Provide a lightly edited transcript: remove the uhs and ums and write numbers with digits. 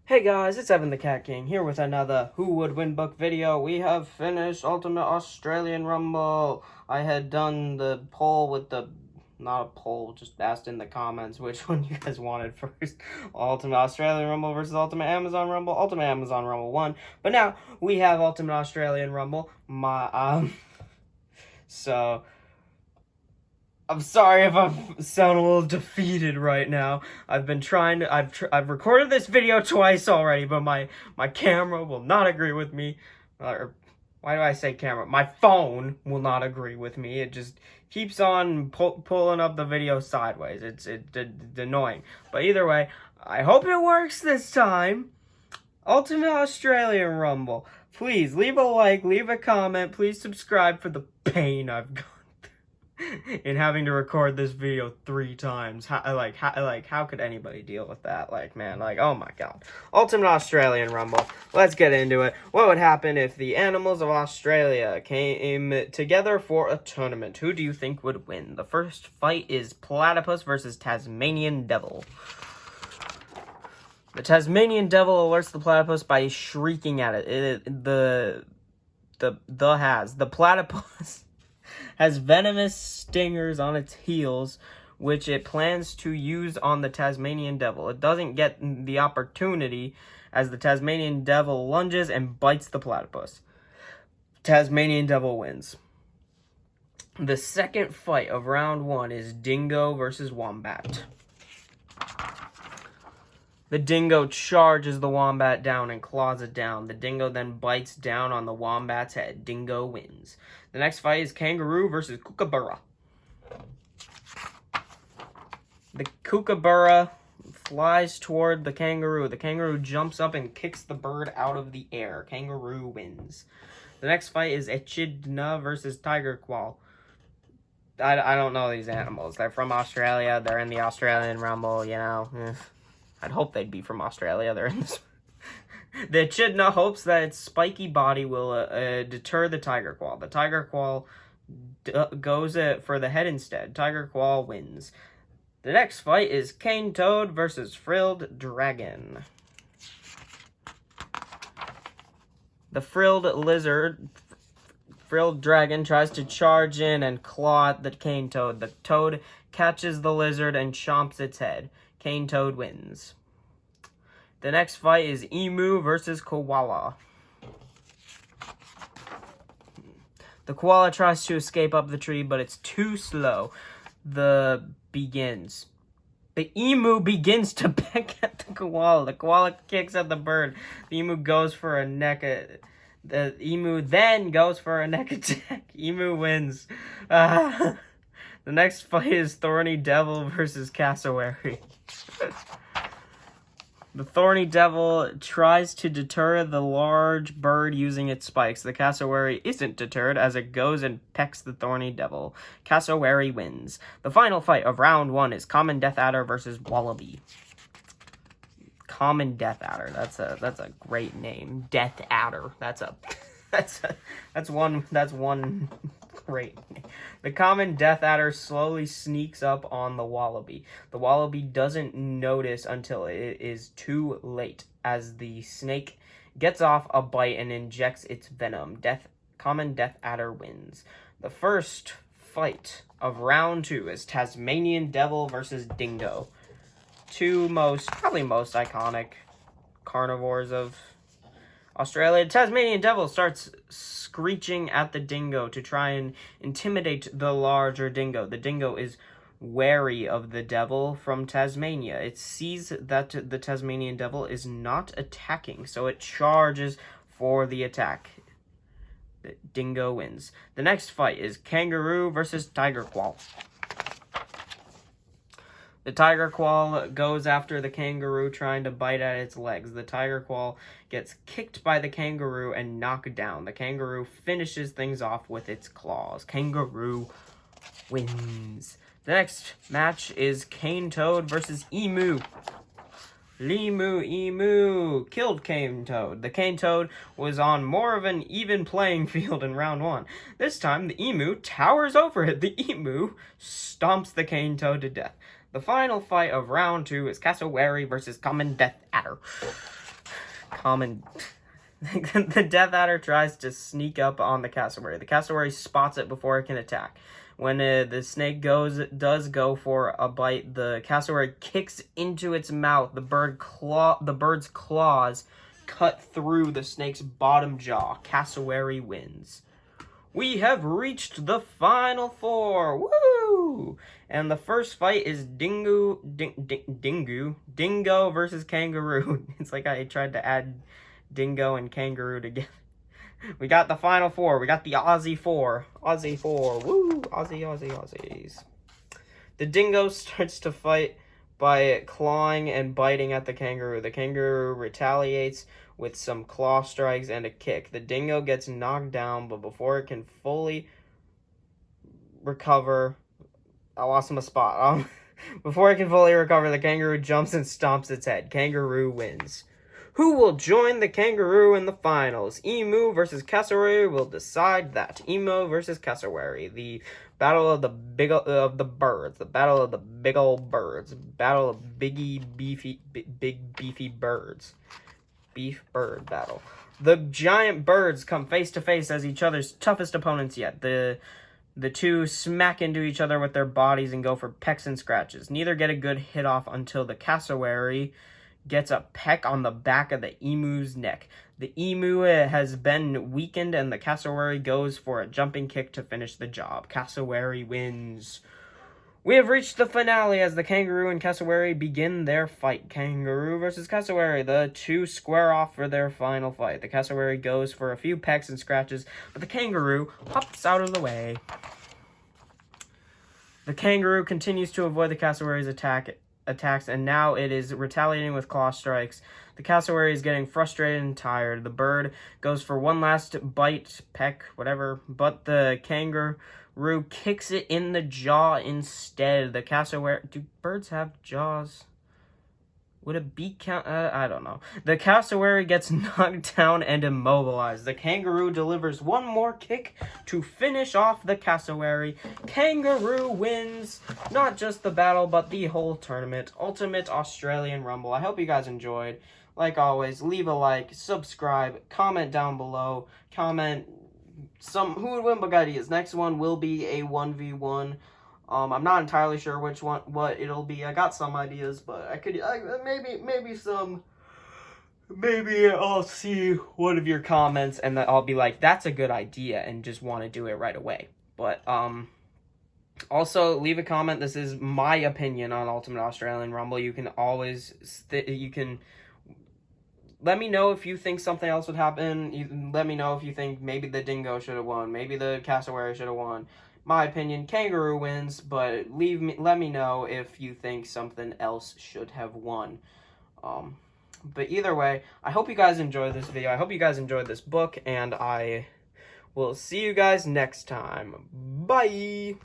Hey guys, it's Evan the Cat King here with another Who Would Win Book video. We have finished Ultimate Australian Rumble. I had done the poll with not a poll, just asked in the comments which one you guys wanted first. Ultimate Australian Rumble versus Ultimate Amazon Rumble. Ultimate Amazon Rumble won. But now we have Ultimate Australian Rumble. So I'm sorry if I sound a little defeated right now. I've been trying to, I've recorded this video twice already, but my camera will not agree with me. Or, why do I say camera? My phone will not agree with me. It just keeps on pulling up the video sideways. It's annoying. But either way, I hope it works this time. Ultimate Australian Rumble. Please, leave a like, leave a comment. Please subscribe for the pain I've gone in having to record this video 3 times. How could anybody deal with that? Oh my god. Ultimate Australian Rumble. Let's get into it. What would happen if the animals of Australia came together for a tournament? Who do you think would win? The first fight is Platypus versus Tasmanian Devil. The Tasmanian Devil alerts the platypus by shrieking at it. The platypus has venomous stingers on its heels, which it plans to use on the Tasmanian Devil. It doesn't get the opportunity as the Tasmanian Devil lunges and bites the platypus. Tasmanian Devil wins. The second fight of round 1 is Dingo versus Wombat. The dingo charges the wombat down and claws it down. The dingo then bites down on the wombat's head. Dingo wins. The next fight is kangaroo versus kookaburra. The kookaburra flies toward the kangaroo. The kangaroo jumps up and kicks the bird out of the air. Kangaroo wins. The next fight is echidna versus tiger quoll. I don't know these animals. They're from Australia. They're in the Australian Rumble, you know. I'd hope they'd be from Australia. They're in this. The echidna hopes that its spiky body will deter the tiger quoll. The tiger quoll goes for the head instead. Tiger quoll wins. The next fight is cane toad versus frilled dragon. The frilled dragon tries to charge in and claw at the cane toad. The toad catches the lizard and chomps its head. Cane toad wins. The next fight is emu versus koala. The koala tries to escape up the tree, but it's too slow. The emu begins to peck at the koala. The koala kicks at the bird. The emu goes for a neck. The emu then goes for a neck attack. Emu wins. The next fight is Thorny Devil versus Cassowary. The Thorny Devil tries to deter the large bird using its spikes. The Cassowary isn't deterred as it goes and pecks the Thorny Devil. Cassowary wins. The final fight of round 1 is Common Death Adder versus Wallaby. Common Death Adder. That's a great name. Death Adder. That's one great name. The Common Death Adder slowly sneaks up on the Wallaby. The Wallaby doesn't notice until it is too late, as the snake gets off a bite and injects its venom. Common Death Adder wins. The first fight of round 2 is Tasmanian Devil versus Dingo. Probably most iconic carnivores of Australia. Tasmanian Devil starts screeching at the dingo to try and intimidate the larger dingo. The dingo is wary of the devil from Tasmania. It sees that the Tasmanian Devil is not attacking, so it charges for the attack. The dingo wins. The next fight is kangaroo versus tiger quoll. The tiger quoll goes after the kangaroo, trying to bite at its legs. The tiger quoll gets kicked by the kangaroo and knocked down. The kangaroo finishes things off with its claws. Kangaroo wins. The next match is cane toad versus emu. Emu killed cane toad. The cane toad was on more of an even playing field in round 1. This time, the emu towers over it. The emu stomps the cane toad to death. The final fight of round 2 is Cassowary versus Common Death Adder. common. The Death Adder tries to sneak up on the cassowary. The cassowary spots it before it can attack. When the snake does go for a bite, the cassowary kicks into its mouth. The bird's claws cut through the snake's bottom jaw. Cassowary wins. We have reached the final four. Woo! And the first fight is Dingo versus Kangaroo. It's like I tried to add Dingo and Kangaroo together. We got the final four. We got the Aussie four. Aussie four. Woo! Aussies. The Dingo starts to fight by clawing and biting at the Kangaroo. The Kangaroo retaliates with some claw strikes and a kick. The Dingo gets knocked down, but before it can fully recover... I lost my spot. Before it can fully recover, the Kangaroo jumps and stomps its head. Kangaroo wins. Who will join the Kangaroo in the finals? Emu versus Cassowary will decide that. Emu versus Cassowary. The battle of the birds. The battle of the big old birds. Battle of big beefy birds. Beef bird battle. The giant birds come face to face as each other's toughest opponents yet. The two smack into each other with their bodies and go for pecks and scratches. Neither get a good hit off until the cassowary gets a peck on the back of the emu's neck. The emu has been weakened and the cassowary goes for a jumping kick to finish the job. Cassowary wins. We have reached the finale as the kangaroo and cassowary begin their fight. Kangaroo versus cassowary. The two square off for their final fight. The cassowary goes for a few pecks and scratches, but the kangaroo hops out of the way. The kangaroo continues to avoid the cassowary's attacks, and now it is retaliating with claw strikes. The cassowary is getting frustrated and tired. The bird goes for one last bite, peck, whatever, but the kangaroo kicks it in the jaw instead. The cassowary... Do birds have jaws? Would a beak count? I don't know. The cassowary gets knocked down and immobilized. The kangaroo delivers one more kick to finish off the cassowary. Kangaroo wins not just the battle, but the whole tournament. Ultimate Australian Rumble. I hope you guys enjoyed. Like always, leave a like, subscribe, comment down below, comment who would win book ideas. Next one will be a 1v1. I'm not entirely sure what it'll be. I got some ideas, but maybe I'll see one of your comments and I'll be like, that's a good idea, and just want to do it right away. But also leave a comment. This is my opinion on Ultimate Australian Rumble. You can always let me know if you think something else would happen. You can let me know if you think maybe the dingo should have won, maybe the cassowary should have won. My opinion, kangaroo wins, but let me know if you think something else should have won. But either way, I hope you guys enjoyed this video. I hope you guys enjoyed this book, and I will see you guys next time. Bye!